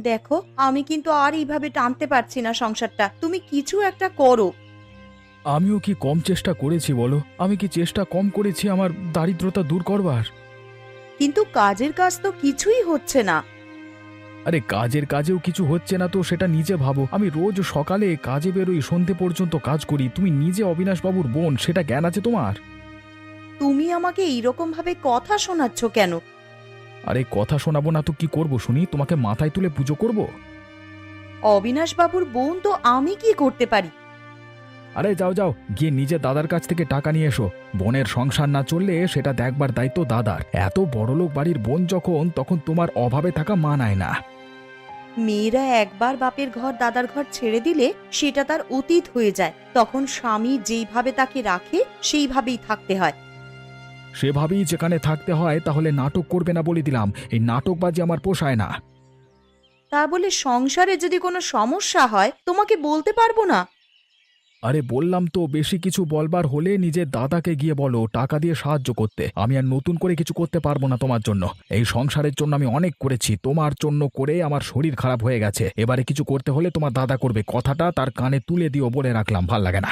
দেখো, আমি কিন্তু আর এইভাবে টানতে পারছি না সংসারটা, তুমি কিছু একটা করো। আমিও কি কম চেষ্টা করেছি বলো? আমি কি চেষ্টা কম করেছি আমার দারিদ্রতা দূর করবার? কিন্তু কাজের কাজ তো কিছুই হচ্ছে না। আরে কাজের কাজেও কিছু হচ্ছে না তো সেটা নিজে ভাবো। আমি রোজ সকালে কাজে বেরোই, সন্ধে পর্যন্ত কাজ করি। তুমি নিজে অবিনাশবাবুর বোন, সেটা জ্ঞান আছে তোমার? তুমি আমাকে এইরকম ভাবে কথা শোনাচ্ছ কেন? আরে কথা শোনাবো না তো কি করব শুনি? তোমাকে মাথায় তুলে পুজো করব? অবিনাশ বাবুর বোন তো আমি কি করতে পারি? আরে যাও যাও, গিয়ে নিজে দাদার কাছ থেকে টাকা নিয়ে এসো। বোনের সংসার না চললে সেটা দেখবার দায়িত্ব দাদার। এত বড়লোক বাড়ির বোন যখন, তখন তোমার অভাবে থাকা মানায় না। মেয়েরা একবার বাপের ঘর দাদার ঘর ছেড়ে দিলে সেটা তার অতীত হয়ে যায়, তখন স্বামী যেইভাবে তাকে রাখে সেইভাবেই থাকতে হয়। সেভাবেই যেখানে থাকতে হয়, তাহলে নাটক করবে না বলে দিলাম। এই নাটকবাজি আমার পোষায় না। তা বলে সংসারে যদি কোনো সমস্যা হয় তোমাকে বলতে পারবো না? আরে বললাম তো, বেশি কিছু বলবার হলে নিজের দাদাকে গিয়ে বলো টাকা দিয়ে সাহায্য করতে। আমি আর নতুন করে কিছু করতে পারবো না তোমার জন্য। এই সংসারের জন্য আমি অনেক করেছি, তোমার জন্য করে আমার শরীর খারাপ হয়ে গেছে। এবারে কিছু করতে হলে তোমার দাদা করবে। কথাটা তার কানে তুলে দিও, বলে রাখলাম, ভাল লাগে না।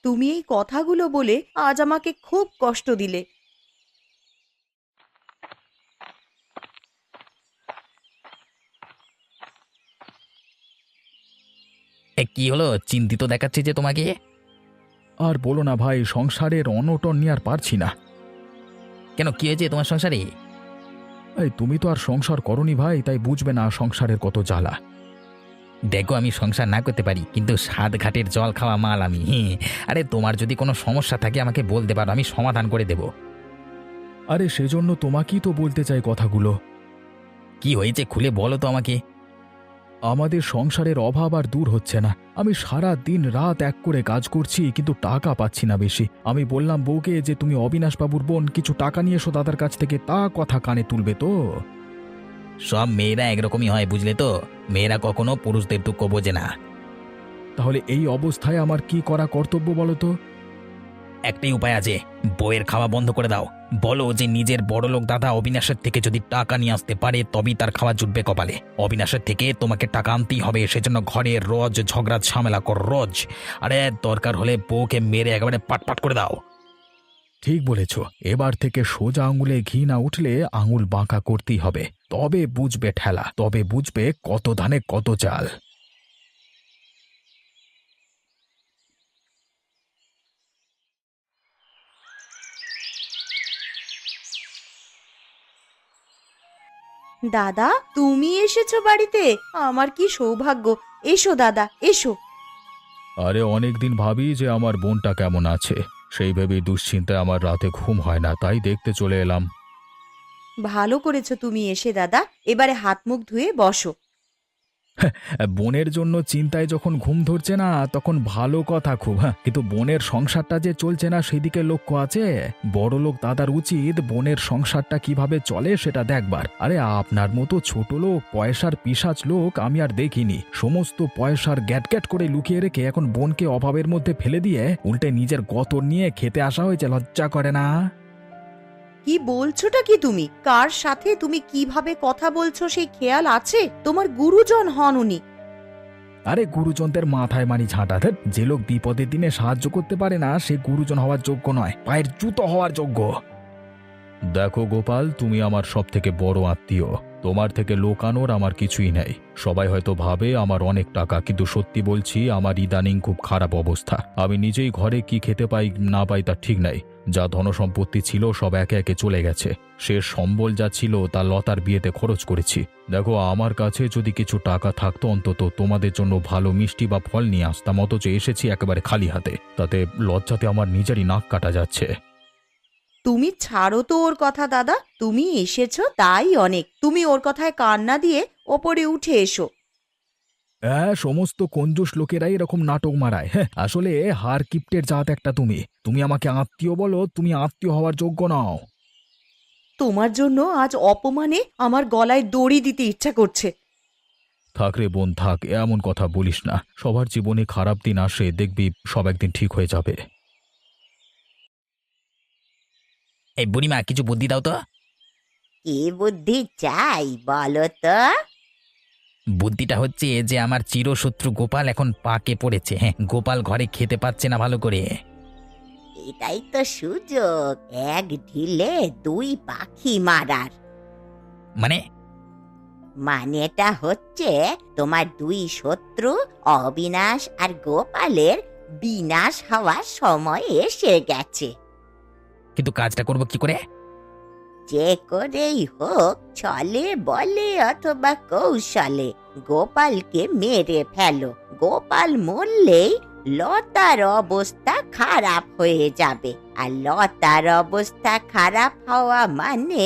তুমি এই কথাগুলো বলে আজ আমাকে খুব কষ্ট দিলে। কি হলো? চিন্তিত দেখাচ্ছে যে তোমাকে। আর বলো না ভাই, সংসারের অনটন নিয়ে আর পারছি না। কেন, কি হয়েছে তোমার সংসারে? এই তুমি তো আর সংসার করনি ভাই, তাই বুঝবে না সংসারের কত জ্বালা। দেখো, আমি সংসার না করতে পারি, কিন্তু সাত ঘাটের জল খাওয়া মাল আমি। আরে তোমার যদি কোনো সমস্যা থাকে আমাকে বলতে পারো, আমি সমাধান করে দেব। আরে সেজন্য তোমাকেই তো বলতে চাই কথাগুলো। কি হয়েছে খুলে বলো তো আমাকে। আমাদের সংসারের অভাব আর দূর হচ্ছে না। আমি সারা দিন রাত এক করে কাজ করছি, কিন্তু টাকা পাচ্ছি না বেশি। আমি বললাম বউকে যে তুমি অবিনাশবাবুর বোন, কিছু টাকা নিয়ে এসো দাদার কাছ থেকে। তা কথা কানে তুলবে তো? সব মেয়েরা একরকমই হয়, বুঝলে তো। মেয়েরা কখনো পুরুষদের দুঃখ বোঝে না। তাহলে এই অবস্থায় আমার কি করা কর্তব্য বলো তো? একটাই উপায় আছে, বইয়ের খাওয়া বন্ধ করে দাও। বলো যে নিজের বড়লোক দাদা অবিনাশের থেকে যদি টাকা নিয়ে আসতে পারে তবেই তার খাওয়া জুটবে কপালে। অবিনাশের থেকে তোমাকে টাকা আনতেই হবে, সেজন্য ঘরে রোজ ঝগড়া ঝামেলা কর রোজ। আরে দরকার হলে বউকে মেরে একেবারে পাটপাট করে দাও। ঠিক বলেছ। এবার থেকে সোজা আঙুলে ঘি না উঠলে আঙুল বাঁকা করতেই হবে। তবে বুঝবে ঠেলা, তবে বুঝবে কত ধানে কত চাল। দাদা, তুমি এসেছো বাড়িতে? আমার কি সৌভাগ্য। এসো দাদা, এসো। আরে অনেকদিন ভাবি যে আমার বোনটা কেমন আছে। সেই ভেবেই দুশ্চিন্তায় আমার রাতে ঘুম হয় না, তাই দেখতে চলে এলাম। ভালো করেছো তুমি এসে দাদা। এবারে হাত মুখ ধুয়ে বসো। বোনের জন্য চিন্তায় যখন ঘুম ধরছে না, তখন ভালো কথা খুব। হ্যাঁ, কিন্তু বোনের সংসারটা যে চলছে না সেদিকে লক্ষ্য আছে। বড়লোক দাদার উচিত বোনের সংসারটা কিভাবে চলে সেটা দেখবার। আরে আপনার মতো ছোট লোক, পয়সার পিশাচ লোক আমি আর দেখিনি। সমস্ত পয়সার গ্যাট গ্যাট করে লুকিয়ে রেখে এখন বোনকে অভাবের মধ্যে ফেলে দিয়ে উল্টে নিজের গতর নিয়ে খেতে আসা হয়েছে। লজ্জা করে না? কি বলছোটা কি তুমি? কার সাথে তুমি কিভাবে কথা বলছো সেই খেয়াল আছে? তোমার গুরুজন হন উনি। আরে গুরুজনদের মাথায় মারি ঝাঁটা। ধ্যাৎ, যে লোক বিপদের দিনে সাহায্য করতে পারে না সে গুরুজন হওয়ার যোগ্য নয়, পায়ের জুতো হওয়ার যোগ্য। দেখো গোপাল, তুমি আমার সব থেকে বড় আত্মীয়। তোমার থেকে লোকানোর আমার কিছুই নেই। সবাই হয়তো ভাবে আমার অনেক টাকা, কিন্তু সত্যি বলছি আমার ইদানিং খুব খারাপ অবস্থা। আমি নিজেই ঘরে কি খেতে পাই না পাই তা ঠিক নাই। যা ধনসম্পত্তি ছিল সব একে একে চলে গেছে। শেষ সম্বল যা ছিল তা লতার বিয়েতে খরচ করেছি। দেখো, আমার কাছে যদি কিছু টাকা থাকতো অন্তত তোমাদের জন্য ভালো মিষ্টি বা ফল নিয়ে আসতাম, অথচ এসেছি একেবারে খালি হাতে। তাতে লজ্জাতে আমার নিজেরই নাক কাটা যাচ্ছে। তুমি ছাড়ো তো ওর কথা দাদা। তুমি এসেছো তাই অনেক। তুমি ওর কথায় কান না দিয়ে ওপরে উঠে এসো। হ্যাঁ, সমস্ত কঞ্জুস লোকেরাই এরকম নাটক মারায়। হ্যাঁ, আসলে হার কিপ্টের জাত একটা তুমি। তুমি আমাকে আত্মীয় বলো, তুমি আত্মীয় হওয়ার যোগ্য নও। তোমার জন্য আজ অপমানে আমার গলায় দড়ি দিতে ইচ্ছা করছে। থাক রে বোন, থাক, এমন কথা বলিস না। সবার জীবনে খারাপ দিন আসে, দেখবি সব একদিন ঠিক হয়ে যাবে। এই বুড়িমা, কিছু বুদ্ধি দাও তো। কি বুদ্ধি চাই বলো তো? বুদ্ধিটা হচ্ছে যে আমার চিরশত্রু গোপাল এখন পাকে পড়েছে। হ্যাঁ, গোপাল ঘরে খেতে পাচ্ছে না ভালো করে। এটাই তো সুযোগ, এক ঢিলে দুই পাখি মারার। মানে? মানেটা হচ্ছে তোমার দুই শত্রু অবিনাশ আর গোপালের বিনাশ হওয়ার সময় এসে গেছে। কিন্তু কাজটা করব কি করে? যে করেই হোক, ছলে বলে অথবা কৌশলে গোপালকে মেরে ফেলো। গোপাল মরলেই লতার অবস্থা খারাপ হয়ে যাবে, আর লতার অবস্থা খারাপ হওয়া মানে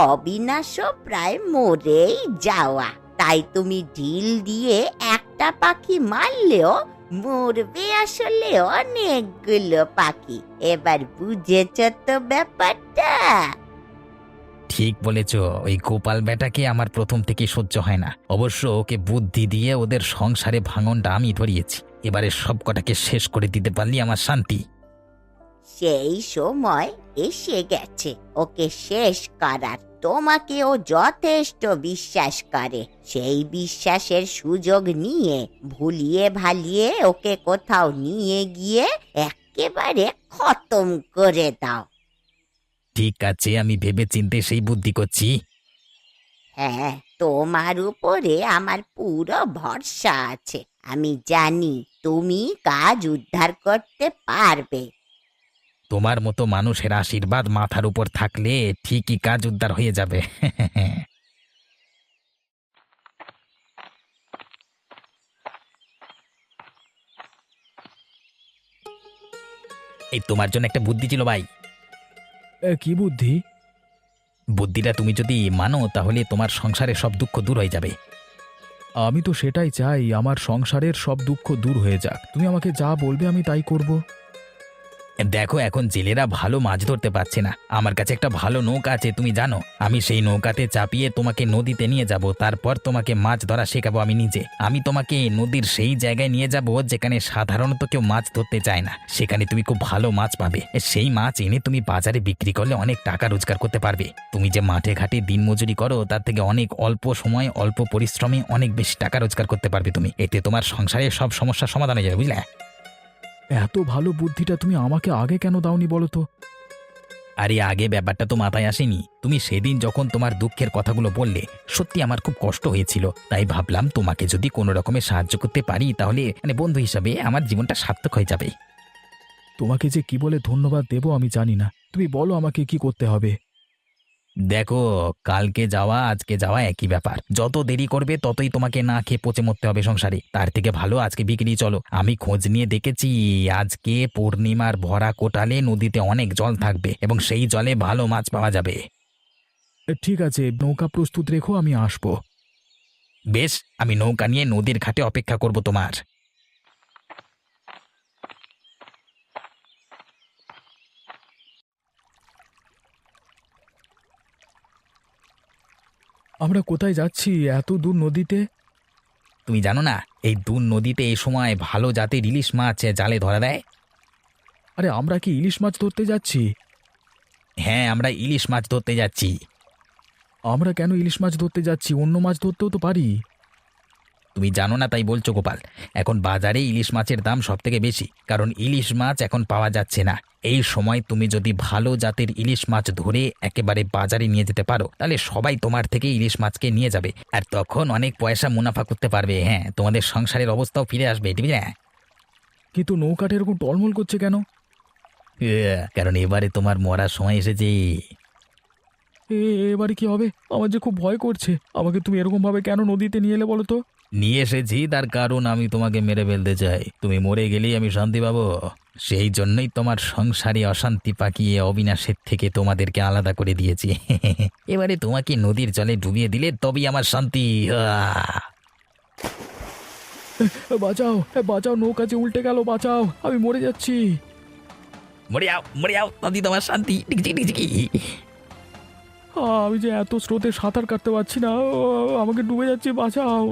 অবিনাশও প্রায় মরেই যাওয়া। তাই তুমি ঢিল দিয়ে একটা পাখি মারলেও মরবে আসলে অনেকগুলো পাখি। এবার বুঝেছ তো ব্যাপারটা? ঠিক বলেছ, ওই গোপাল বেটাকে আমার প্রথম থেকে সহ্য হয় না। অবশ্য ওকে বুদ্ধি দিয়ে ওদের সংসারে ভাঙনটা আমি ধরিয়েছি। এবারে সব কটাকে শেষ করে দিতে পারলি আমার শান্তি। সেই সময় এসে গেছে ওকে শেষ করার। তোমাকে ও যথেষ্ট বিশ্বাস করে, সেই বিশ্বাসের সুযোগ নিয়ে ভুলিয়ে ভালিয়ে ওকে কোথাও নিয়ে গিয়ে একেবারে খতম করে দাও। ঠিক আছে, আমি ভেবে চিন্তে সেই বুদ্ধি করছি। হ্যাঁ, তোমার উপরে আমার পুরো ভরসা আছে। আমি জানি তুমি কাজ উদ্ধার করতে পারবে। তোমার মতো মানুষের আশীর্বাদ মাথার উপর থাকলে ঠিকই কাজ উদ্ধার হয়ে যাবে। এই তোমার জন্য একটা বুদ্ধি ছিল ভাই। কি বুদ্ধি? বুদ্ধিটা তুমি যদি মানো তাহলে তোমার সংসারের সব দুঃখ দূর হয়ে যাবে। আমি তো সেটাই চাই, আমার সংসারের সব দুঃখ দূর হয়ে যাক। তুমি আমাকে যা বলবে আমি তাই করব। দেখো, এখন জেলেরা ভালো মাছ ধরতে পারছে না। আমার কাছে একটা ভালো নৌকা আছে, তুমি জানো। আমি সেই নৌকাতে চাপিয়ে তোমাকে নদীতে নিয়ে যাব, তারপর তোমাকে মাছ ধরা শেখাবো আমি নিজে। আমি তোমাকে নদীর সেই জায়গায় নিয়ে যাব যেখানে সাধারণত কেউ মাছ ধরতে চায় না। সেখানে তুমি খুব ভালো মাছ পাবে। সেই মাছ এনে তুমি বাজারে বিক্রি করলে অনেক টাকা রোজগার করতে পারবে। তুমি যে মাঠে ঘাটে দিনমজুরি করো তার থেকে অনেক অল্প সময় অল্প পরিশ্রমে অনেক বেশি টাকা রোজগার করতে পারবে তুমি। এতে তোমার সংসারের সব সমস্যার সমাধান হয়ে যাবে, বুঝলে? এত ভালো বুদ্ধিটা তুমি আমাকে আগে কেন দাওনি বলো তো? আরে আগে ব্যাপারটা তো মাথায় আসেনি। তুমি সেদিন যখন তোমার দুঃখের কথাগুলো বললে, সত্যি আমার খুব কষ্ট হয়েছিল। তাই ভাবলাম তোমাকে যদি কোনো রকমের সাহায্য করতে পারি তাহলে বন্ধু হিসাবে আমার জীবনটা সার্থক হয়ে যাবে। তোমাকে যে কি বলে ধন্যবাদ দেবো আমি জানি না। তুমি বলো আমাকে কি করতে হবে। দেখো, কালকে যাওয়া আজকে যাওয়া একই ব্যাপার। যত দেরি করবে ততই তোমাকে না খেয়ে পচে মরতে হবে সংসারে। তার থেকে ভালো আজকে বিক্রি চলো। আমি খোঁজ নিয়ে দেখেছি, আজকে পূর্ণিমার ভরা কোটালে নদীতে অনেক জল থাকবে এবং সেই জলে ভালো মাছ পাওয়া যাবে। ঠিক আছে, নৌকা প্রস্তুত রেখো, আমি আসবো। বেশ, আমি নৌকা নিয়ে নদীর ঘাটে অপেক্ষা করব তোমার। আমরা কোথায় যাচ্ছি এত দূর নদীতে? তুমি জানো না, এই দূর নদীতে এই সময় ভালো জাতের ইলিশ মাছ জালে ধরা দেয়। আরে আমরা কি ইলিশ মাছ ধরতে যাচ্ছি? হ্যাঁ, আমরা ইলিশ মাছ ধরতে যাচ্ছি। আমরা কেন ইলিশ মাছ ধরতে যাচ্ছি? অন্য মাছ ধরতেও তো পারি। তুমি জানো না তাই বলছো গোপাল। এখন বাজারে ইলিশ মাছের দাম সব থেকে বেশি, কারণ ইলিশ মাছ এখন পাওয়া যাচ্ছে না। এই সময় তুমি যদি ভালো জাতের ইলিশ মাছ ধরে একেবারে বাজারে নিয়ে যেতে পারো তাহলে সবাই তোমার থেকে ইলিশ মাছকে নিয়ে যাবে, আর তখন অনেক পয়সা মুনাফা করতে পারবে। হ্যাঁ, তোমাদের সংসারের অবস্থাও ফিরে আসবে, ঠিক না? কিন্তু নৌকাটা এরকম টলমল করছে কেন? কারণ এবারে তোমার মরার সময় এসেছে। এবারে কি হবে? আমার যে খুব ভয় করছে। আমাকে তুমি এরকম ভাবে কেন নদীতে নিয়ে এলে বলো তো? নিয়ে এসেছি তার কারণ আমি তোমাকে মেরে ফেলতে চাই। তুমি মরে গেলেই আমি শান্তি পাবো। সেই জন্যই তোমার সংসারে অশান্তি পাকিয়ে অবিনাশের থেকে তোমাদেরকে আলাদা করে দিয়েছি। এবারে তোমাকে নদীর জলে ডুবিয়ে দিলে তবেই আমার শান্তি। বাঁচাও, বাঁচাও, নৌকা যে উল্টে গেল, বাঁচাও, আমি মরে যাচ্ছি। মরে যাও, মরে যাও, তবেই তোমার শান্তি। টিকচিকি টিকচিকি। আমি যে এত স্রোতে সাঁতার কাটতে পারছি না, আমাকে ডুবে যাচ্ছি, বাঁচাও।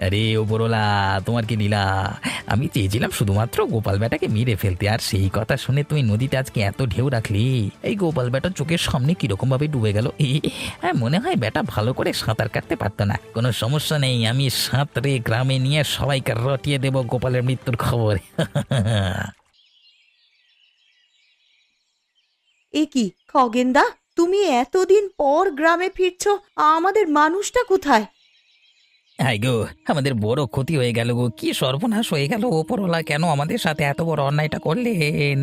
আরে ওপরওয়ালা, তোমার কি লীলা! আমি চেয়েছিলাম শুধুমাত্র গোপাল বেটাকে মেরে ফেলতে, আর সেই কথা শুনে তুমি নদীতে আজকে এত ঢেউ রাখলি। এই গোপাল বেটা চোখের সামনে কিরকম ভাবে ডুবে গেল। মনে হয় বেটা ভালো করে সাঁতার কাটতে পারতো না। কোনো সমস্যা নেই, আমি সাঁতরে গ্রামে নিয়ে সবাইকে রটিয়ে দেব গোপালের মৃত্যুর খবর। এ কি খগেনদা, তুমি এতদিন পর গ্রামে ফিরছো, আমাদের মানুষটা কোথায়? হাই গো, আমাদের বড় ক্ষতি হয়ে গেল গো, কি সর্বনাশ হয়ে গেল! ওপরওয়ালা কেন আমাদের সাথে এত বড় অন্যায়টা করলেন?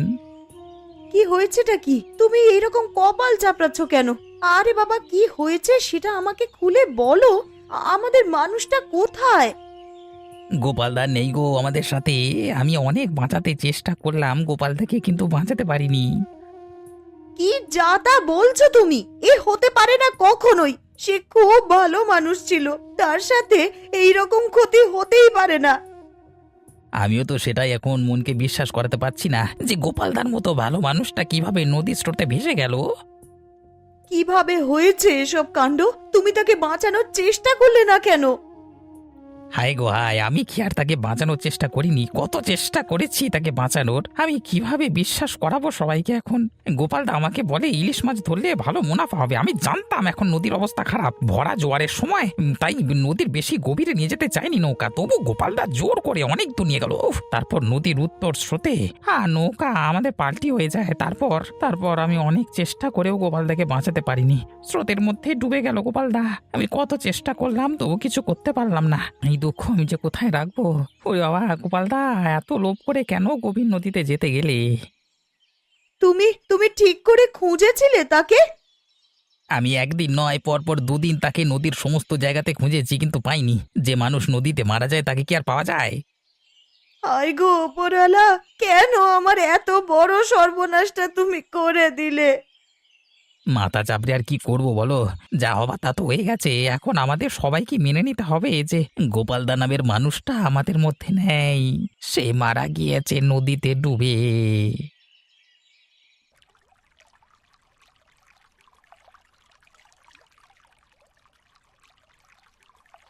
কি হয়েছেটা কি? তুমি এইরকম কপাল চাপড়াচ্ছ কেন? আরে বাবা, কি হয়েছে সেটা আমাকে খুলে বলো। আমাদের মানুষটা কোথায়? গোপালদা নেই গো আমাদের সাথে। আমি অনেক বাঁচাতে চেষ্টা করলাম গোপালদাকে, কিন্তু বাঁচাতে পারিনি। কি যা তা বলছো তুমি? এ হতে পারে না কখনোই। সে খুব ভালো মানুষ ছিল, তার সাথে এই রকম ক্ষতি হতেই পারে না। আমিও তো সেটাই এখন মনকে বিশ্বাস করাতে পারছি না, যে গোপালদার মতো ভালো মানুষটা কিভাবে নদীর স্রোতে ভেসে গেল। কিভাবে হয়েছে এসব কাণ্ড? তুমি তাকে বাঁচানোর চেষ্টা করলে না কেন? হায় গো হায়, আমি কি আর তাকে বাঁচানোর চেষ্টা করিনি? কত চেষ্টা করেছি তাকে বাঁচানোর। আমি কিভাবে বিশ্বাস করাবো সবাইকে এখন? গোপালদা আমাকে বলে ইলিশ মাছ ধরলে ভালো মুনাফা হবে। আমি জানতাম এখন নদীর অবস্থা খারাপ, ভরা জোয়ারের সময়, তাই নদীর বেশি গভীরে নিয়ে যেতে চাইনি নৌকা। তবু গোপালদা জোর করে অনেক দূর নিয়ে গেল। উফ, তারপর নদীর উত্তর স্রোতে নৌকা আমাদের পাল্টি হয়ে যায়। তারপর আমি অনেক চেষ্টা করেও গোপালদাকে বাঁচাতে পারিনি। স্রোতের মধ্যে ডুবে গেল গোপালদা। আমি কত চেষ্টা করলাম, তবু কিছু করতে পারলাম না। এই দুঃখ আমি যে কোথায় রাখবো? ওরে বাবা, গোপালদা এত লোভ করে কেন গভীর নদীতে যেতে গেলে? তুমি তুমি ঠিক করে খুঁজেছিলে তাকে? আমি একদিন নয়, পরপর দুদিন তাকে নদীর সমস্ত জায়গাতে খুঁজেছি, কিন্তু পাইনি। যে মানুষ নদীতে মারা যায় তাকে কি আর পাওয়া যায়? হায় গো ওপরওয়ালা, কেন আমার এত বড় সর্বনাশটা তুমি করে দিলে? মাথা চাপড়ে আর কি করব বলো? যা হবার তা তো হয়ে গেছে। এখন আমাদের সবাইকে মেনে নিতে হবে যে গোপালদা নামের মানুষটা আমাদের মধ্যে নেই। সে মারা গিয়েছে নদীতে ডুবে।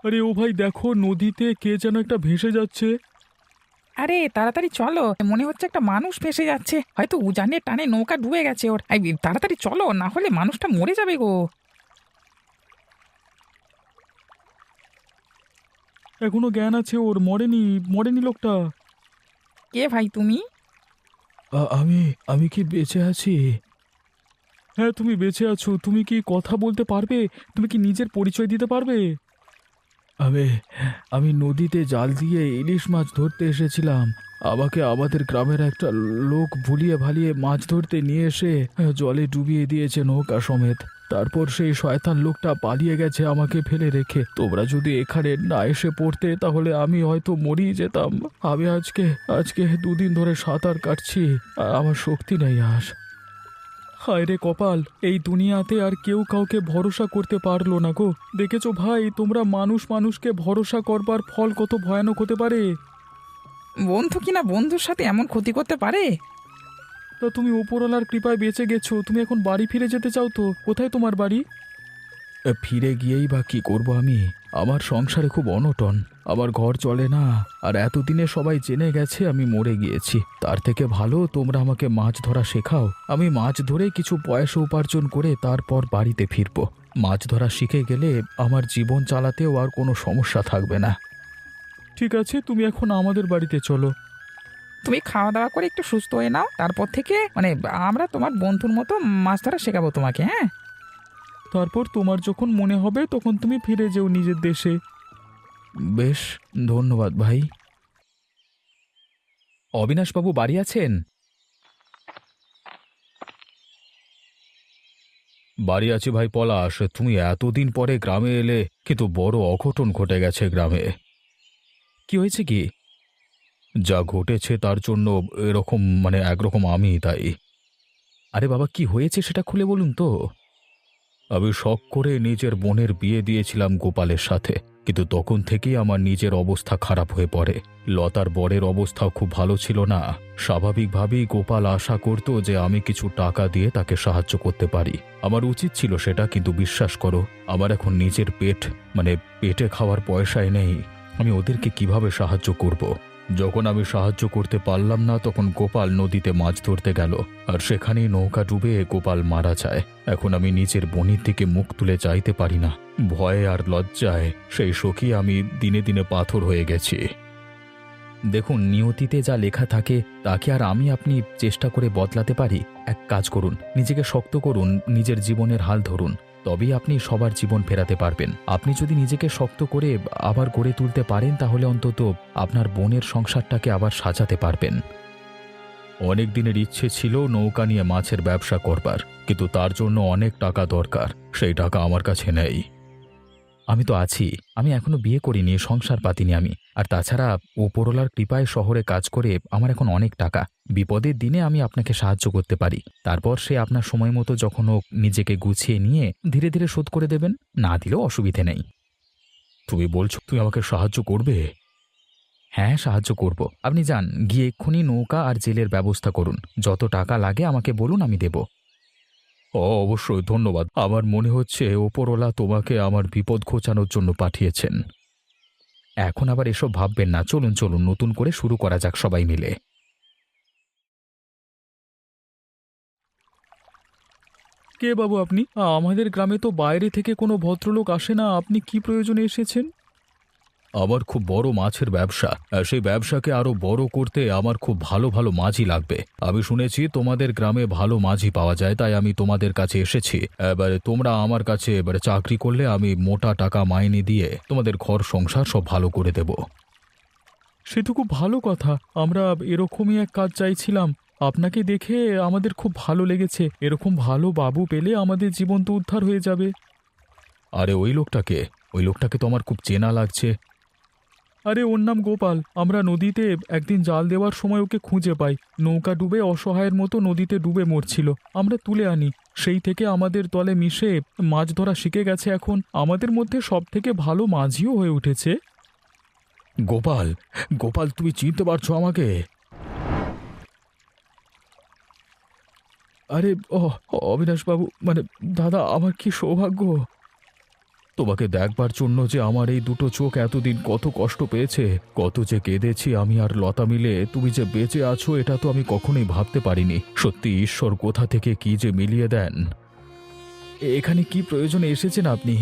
আরে ও ভাই, দেখো নদীতে কে যেন একটা ভেসে যাচ্ছে। আরে তাড়াতাড়ি চলো, মনে হচ্ছে একটা মানুষ ভেসে যাচ্ছে। হয়তো উজানের টানে নৌকা ডুবে গেছে ওর। এই, তাড়াতাড়ি চলো, না হলে মানুষটা মরে যাবে গো। এখনো জ্ঞান আছে ওর, মরেনি। মরেনি লোকটা। কে ভাই তুমি? আমি আমি কি বেঁচে আছি? হ্যাঁ, তুমি বেঁচে আছো। তুমি কি কথা বলতে পারবে? তুমি কি নিজের পরিচয় দিতে পারবে? আমি আমি নদীতে জাল দিয়ে ইলিশ মাছ ধরতে এসেছিলাম। আমাকে আমাদের গ্রামের একটা লোক ভুলিয়ে ভালিয়ে মাছ ধরতে নিয়ে এসে জলে ডুবিয়ে দিয়েছে নৌকা সমেত। তারপর সেই শয়তান লোকটা পালিয়ে গেছে আমাকে ফেলে রেখে। তোমরা যদি এখানে না এসে পড়তে তাহলে আমি হয়তো মরিয়ে যেতাম। আমি আজকে আজকে 2 দিন ধরে সাঁতার কাটছি, আর আমার শক্তি নেই আজ। হায় রে কপাল, এই দুনিয়াতে আর কেউ কাউকে ভরসা করতে পারলো না গো। দেখেছো ভাই, তোমরা মানুষ মানুষকে ভরসা করবার ফল কত ভয়ানক হতে পারে। বন্ধু কিনা বন্ধুর সাথে এমন ক্ষতি করতে পারে? তা তুমি উপরওয়ালার কৃপায় বেঁচে গেছো, তুমি এখন বাড়ি ফিরে যেতে চাও তো? কোথায় তোমার বাড়ি? ফিরে গিয়েই বা কি করব আমি? আমার সংসারে খুব অনটন, আমার ঘর চলে না। আর এতদিনে সবাই জেনে গেছে আমি মরে গিয়েছি। তার থেকে ভালো তোমরা আমাকে মাছ ধরা শেখাও। আমি মাছ ধরে কিছু পয়সা উপার্জন করে তারপর বাড়িতে ফিরবো। মাছ ধরা শিখে গেলে আমার জীবন চালাতেও আর কোনো সমস্যা থাকবে না। ঠিক আছে, তুমি এখন আমাদের বাড়িতে চলো। তুমি খাওয়া দাওয়া করে একটু সুস্থ হয়ে নাও, তারপর থেকে আমরা তোমার বন্ধুর মতো মাছ ধরা শেখাবো তোমাকে। হ্যাঁ, তারপর তোমার যখন মনে হবে তখন তুমি ফিরে যেও নিজের দেশে। বেশ, ধন্যবাদ ভাই। অবিনাশবাবু বাড়ি আছেন? বাড়ি আছি ভাই পলাশ। তুমি এতদিন পরে গ্রামে এলে, কিন্তু বড় অঘটন ঘটে গেছে গ্রামে। কি হয়েছে কি? যা ঘটেছে তার জন্য এরকম একরকম আমি দায়ী। আরে বাবা, কি হয়েছে সেটা খুলে বলুন তো। আমি শখ করে নিজের বোনের বিয়ে দিয়েছিলাম গোপালের সাথে, কিন্তু তখন থেকেই আমার নিজের অবস্থা খারাপ হয়ে পড়ে। লতার বরের অবস্থাও খুব ভালো ছিল না। স্বাভাবিকভাবেই গোপাল আশা করত যে আমি কিছু টাকা দিয়ে তাকে সাহায্য করতে পারি। আমার উচিত ছিল সেটা, কিন্তু বিশ্বাস করো, আমার এখন নিজের পেটে খাওয়ার পয়সাই নেই। আমি ওদেরকে কিভাবে সাহায্য করব। যখন আমি সাহায্য করতে পারলাম না তখন গোপাল নদীতে মাছ ধরতে গেল, আর সেখানেই নৌকা ডুবে গোপাল মারা যায়। এখন আমি নিজের বোনের দিকে মুখ তুলে চাইতে পারি না। ভয়ে আর লজ্জায় সেই সখী আমি দিনে দিনে পাথর হয়ে গেছি। দেখুন, নিয়তিতে যা লেখা থাকে তাকে আর আমি আপনি চেষ্টা করে বদলাতে পারি? এক কাজ করুন, নিজেকে শক্ত করুন, নিজের জীবনের হাল ধরুন, তবেই আপনি সবার জীবন ফেরাতে পারবেন। আপনি যদি নিজেকে শক্ত করে আবার গড়ে তুলতে পারেন তাহলে অন্তত আপনার বোনের সংসারটাকে আবার সাজাতে পারবেন। অনেক দিনের ইচ্ছে ছিল নৌকা নিয়ে মাছের ব্যবসা করবার, কিন্তু তার জন্য অনেক টাকা দরকার। সেই টাকা আমার কাছে নেই। আমি তো আছি, আমি এখনো বিয়ে করিনি, সংসার পাতিনি আমি। আর তাছাড়া ওপরওয়ালার কৃপায় শহরে কাজ করে আমার এখন অনেক টাকা। বিপদের দিনে আমি আপনাকে সাহায্য করতে পারি, তারপর সে আপনার সময় মতো যখন হোক নিজেকে গুছিয়ে নিয়ে ধীরে ধীরে শোধ করে দেবেন, না দিলেও অসুবিধে নেই। তুমি বলছো তুমি আমাকে সাহায্য করবে? হ্যাঁ, সাহায্য করব। আপনি যান, গিয়ে এক্ষুনি নৌকা আর জেলের ব্যবস্থা করুন। যত টাকা লাগে আমাকে বলুন, আমি দেব। অবশ্যই, ধন্যবাদ। আমার মনে হচ্ছে ওপরওয়ালা তোমাকে আমার বিপদ ঘোচানোর জন্য পাঠিয়েছেন। এখন আবার এসব ভাববেন না, চলুন চলুন, নতুন করে শুরু করা যাক সবাই মিলে। কে বাবু আপনি? আমাদের গ্রামে তো বাইরে থেকে কোনো ভদ্রলোক আসে না, আপনি কি প্রয়োজনে এসেছেন? আমার খুব বড় মাছের ব্যবসা, আর সেই ব্যবসাকে আরো বড় করতে আমার খুব ভালো ভালো মাছই লাগবে। আমি শুনেছি তোমাদের গ্রামে ভালো মাছই পাওয়া যায়, তাই আমি তোমাদের কাছে এসেছি। এবারে তোমরা আমার কাছে চাকরি করলে আমি মোটা টাকা মাইনে দিয়ে তোমাদের ঘর সংসার সব ভালো করে দেব। সে তো খুব ভালো কথা, আমরা এরকমই এক কাজ চাইছিলাম। আপনাকে দেখে আমাদের খুব ভালো লেগেছে। এরকম ভালো বাবু পেলে আমাদের জীবন তো উদ্ধার হয়ে যাবে। আরে ওই লোকটাকে তো আমার খুব চেনা লাগছে। আরে ওর নাম গোপাল। আমরা নদীতে একদিন জাল দেওয়ার সময় ওকে খুঁজে পাই। নৌকা ডুবে অসহায়ের মতো নদীতে ডুবে মরছিল, আমরা তুলে আনি। সেই থেকে আমাদের দলে মিশে মাছ ধরা শিখে গেছে। এখন আমাদের মধ্যে সব থেকে ভালো মাঝিও হয়ে উঠেছে। গোপাল, গোপাল, তুমি চিনতে পারছো আমাকে? আরে অবিনাশবাবু, মানে দাদা, আমার কি সৌভাগ্য তোমাকে দেখবার জন্য। যে আমার এই দুটো চোখ এতদিন কত কষ্ট পেয়েছে, কত যে কেঁদেছি আমি আর লতা মিলে। তুমি যে বেঁচে আছো এটা তো আমি কখনোই ভাবতে পারিনি। সত্যি ঈশ্বর কোথা থেকে কি যে মিলিয়ে দেন। এখানে কি প্রয়োজনে এসেছেন আপনি?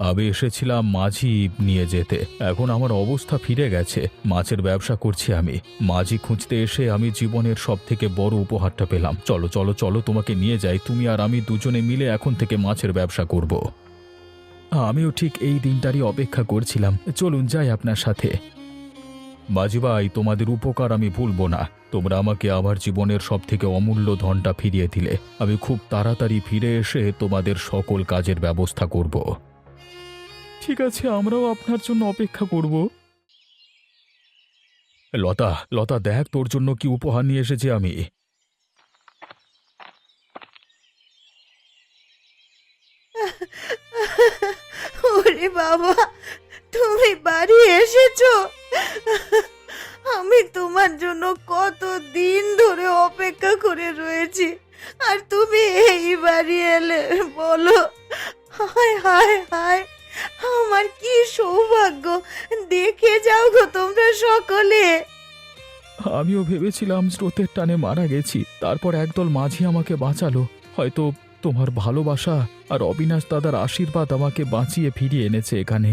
আমি এসেছিলাম মাঝি নিয়ে যেতে। এখন আমার অবস্থা ফিরে গেছে, মাছের ব্যবসা করছি আমি। মাঝি খুঁজতে এসে আমি জীবনের সব থেকে বড় উপহারটা পেলাম। চলো চলো চলো, তোমাকে নিয়ে যাই। তুমি আর আমি দুজনে মিলে এখন থেকে মাছের ব্যবসা করব। আমিও ঠিক এই দিনটারই অপেক্ষা করছিলাম। চলুন যাই আপনার সাথে। মাঝি ভাই, তোমাদের উপকার আমি ভুলব না। তোমরা আমাকে আমার জীবনের সব থেকে অমূল্য ধনটা ফিরিয়ে দিলে। আমি খুব তাড়াতাড়ি ফিরে এসে তোমাদের সকল কাজের ব্যবস্থা করব। ঠিক আছে, আমরাও আপনার জন্য অপেক্ষা করব। লতা, লতা, দেখ তোর জন্য কি উপহার নিয়ে এসেছি আমি। ওরে বাবা, তুমি বাড়ি এসেছো? আমি তোমার জন্য কত দিন ধরে অপেক্ষা করে রয়েছি, আর তুমি এই বাড়ি এলে? বলো, হায় হায় হায়, আমার কি সৌভাগ্য! দেখে যাও গো তোমরা সকলে। আমিও ভেবেছিলাম স্রোতের টানে মারা গেছি, তারপর একদল মাঝি আমাকে বাঁচালো। হয়তো তোমার ভালোবাসা আর অবিনাশ দাদার আশীর্বাদ আমাকে বাঁচিয়ে ফিরিয়ে এনেছে এখানে।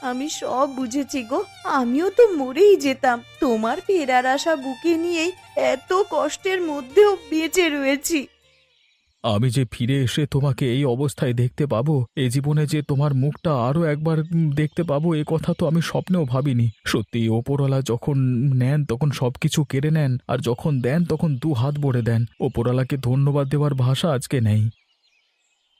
আমি সব বুঝেছি গো, আমিও তো মরেই যেতাম। তোমার ফেরার আশা বুকে নিয়েই এত কষ্টের মধ্যেও বেঁচে রয়েছি। আমি যে ফিরে এসে তোমাকে এই অবস্থায় দেখতে পাবো, এই জীবনে যে তোমার মুখটা আরো একবার দেখতে পাবো, এ কথা তো আমি স্বপ্নেও ভাবিনি। সত্যি ওপরওয়ালা যখন নেন তখন সবকিছু কেড়ে নেন, আর যখন দেন তখন দু হাত ভরে দেন। ওপরওয়ালাকে ধন্যবাদ দেওয়ার ভাষা আজকে নেই।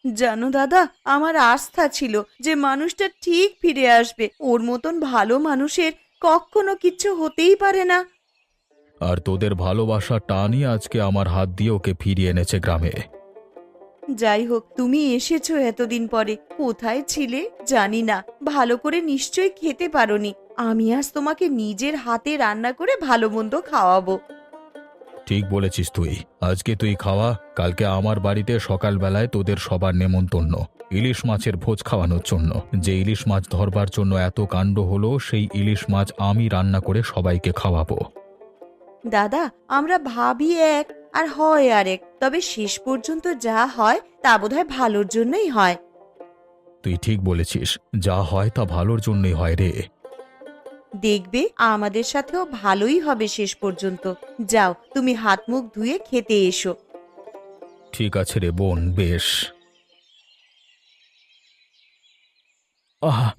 জানো দাদা, আমার আস্থা ছিল যে মানুষটা ঠিক ফিরে আসবে। ওর মতন ভালো মানুষের কখনো কিচ্ছু হতেই পারে না। আর তোদের ভালোবাসা টানই আজকে আমার হাত দিয়ে ওকে ফিরিয়ে এনেছে গ্রামে। যাই হোক, তুমি এসেছো এতদিন পরে। কোথায় ছিলে জানি না, ভালো করে নিশ্চয়ই খেতে পারোনি। আমি আজ তোমাকে নিজের হাতে রান্না করে ভালো মন্দ খাওয়াবো। ঠিক বলেছিস তুই। আজকে তুই খাওয়া, কালকে আমার বাড়িতে সকালবেলায় তোদের সবার নেমন্তন্ন ইলিশ মাছের ভোজ খাওয়ানোর জন্য। যে ইলিশ মাছ ধরবার জন্য এত কাণ্ড হলো, সেই ইলিশ মাছ আমি রান্না করে সবাইকে খাওয়াবো। দাদা, আমরা ভাবি এক আর হয় আরেক, তবে শেষ পর্যন্ত যা হয় তা বোধহয় ভালোর জন্যই হয়। তুই ঠিক বলেছিস, যা হয় তা ভালোর জন্যই হয় রে। দেখবে আমাদের সাথেও ভালোই হবে শেষ পর্যন্ত। যাও, তুমি হাত মুখ ধুয়ে খেতে এসো। ঠিক আছে রে বোন, বেশ। আহা,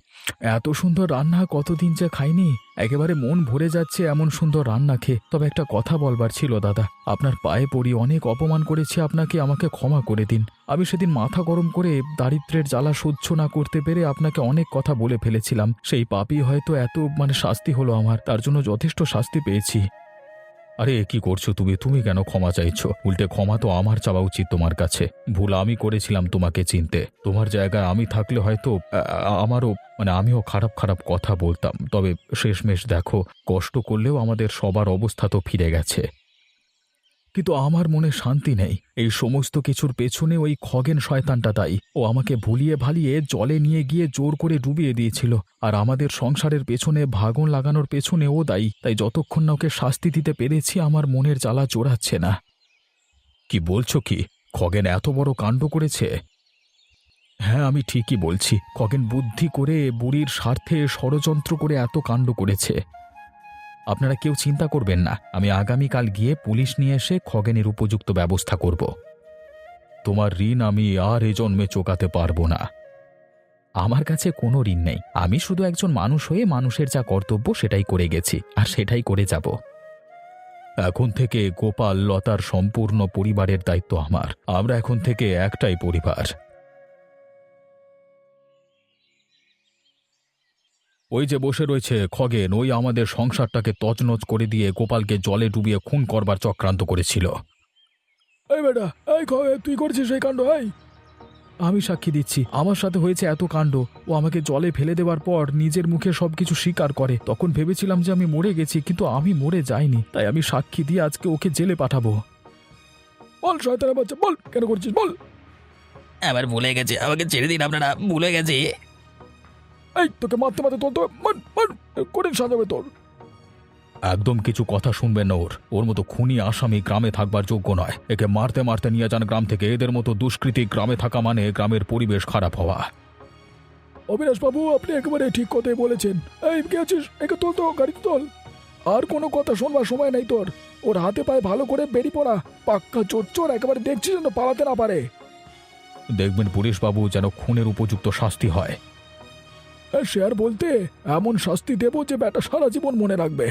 এত সুন্দর রান্না কতদিন যে খাইনি। একেবারে মন ভরে যাচ্ছে এমন সুন্দর রান্না খেয়ে। তবে একটা কথা বলবার ছিল দাদা, আপনার পায়ে পড়ি, অনেক অপমান করেছি আপনাকে, আমাকে ক্ষমা করে দিন। আমি সেদিন মাথা গরম করে দারিদ্র্যের জ্বালা সহ্য না করতে পেরে আপনাকে অনেক কথা বলে ফেলেছিলাম। সেই পাপই হয়তো এত শাস্তি হলো আমার, তার জন্য যথেষ্ট শাস্তি পেয়েছি। আরে কি করছো তুমি? তুমি কেন ক্ষমা চাইছো? উল্টে ক্ষমা তো আমার চাওয়া উচিত তোমার কাছে। ভুল আমি করেছিলাম তোমাকে চিনতে। তোমার জায়গায় আমি থাকলে হয়তো আমারও আমিও খারাপ খারাপ কথা বলতাম। তবে শেষমেশ দেখো, কষ্ট করলেও আমাদের সবার অবস্থা তো ফিরে গেছে। কিন্তু আমার মনে শান্তি নেই। এই সমস্ত কিছুর পেছনে ওই খগেন শয়তানটা দায়ী। ও আমাকে ভুলিয়ে ভালিয়ে জলে নিয়ে গিয়ে জোর করে ডুবিয়ে দিয়েছিল। আর আমাদের সংসারের পেছনে ভাগন লাগানোর পেছনে ও দায়ী। তাই যতক্ষণ না ওকে শাস্তি দিতে পেরেছি, আমার মনের জ্বালা জোড়াচ্ছে না। কি বলছো কি? খগেন এত বড় কাণ্ড করেছে? হ্যাঁ, আমি ঠিকই বলছি। খগেন বুদ্ধি করে বুড়ির স্বার্থে ষড়যন্ত্র করে এত কাণ্ড করেছে। আপনারা কেউ চিন্তা করবেন না, আমি আগামীকাল গিয়ে পুলিশ নিয়ে এসে খগেনের উপযুক্ত ব্যবস্থা করব। তোমার ঋণ আমি আর এ জন্মে চোকাতে পারবো না। আমার কাছে কোনো ঋণ নেই। আমি শুধু একজন মানুষ হয়ে মানুষের যা কর্তব্য সেটাই করে গেছি, আর সেটাই করে যাব। এখন থেকে গোপাল, লতার সম্পূর্ণ পরিবারের দায়িত্ব আমার। আমরা এখন থেকে একটাই পরিবার। ওই যে বসে রয়েছে খগেন, ওই আমাদের সংসারটাকে তছনছ করে দিয়ে গোপালকে জলে ডুবিয়ে খুন করবার চক্রান্ত করেছিল। এই বেটা, এই খগেন, তুই করছিস এই কাণ্ড? আমি সাক্ষী দিচ্ছি, আমার সাথে হয়েছে এত কাণ্ড। ও আমাকে জলে ফেলে দেওয়ার পর নিজের মুখে সবকিছু স্বীকার করে। তখন ভেবেছিলাম যে আমি মরে গেছি, কিন্তু আমি মরে যাইনি। তাই আমি সাক্ষী দিয়ে আজকে ওকে জেলে পাঠাবো। বল শয়তানের বাচ্চা, বল কেন করছিস, বল। আবার ভুলে গেছে, আমাকে ছেড়ে দিন আপনারা, ভুলে গেছে। এই তোকে মারতে মারতে তোর তো কঠিন সাজাবে তোর। একদম কিছু কথা শুনবেন না। ওর মতো খুনি আসামি গ্রামে থাকবার যোগ্য নয়। একে মারতে মারতে নিয়ে যান গ্রাম থেকে। এদের মতো দুষ্কৃতী গ্রামে থাকা মানে গ্রামের পরিবেশ খারাপ হওয়া। অবিনাশ বাবু, আপনি একেবারে ঠিক কথাই বলেছেন। এই কে আছিস? একে তোল তো, গাড়িতে তোল। আর কোনো কথা শোনবার সময় নেই তোর। ওর হাতে পায়ে ভালো করে বেরিয়ে পড়া। পাক্কা চোর, একেবারে দেখছিস যেন পালাতে না পারে। দেখবেন পুলিশ বাবু, যেন খুনের উপযুক্ত শাস্তি হয়। সে আর বলতে, এমন শাস্তি দেব যে ব্যাটা সারা জীবন মনে রাখবে।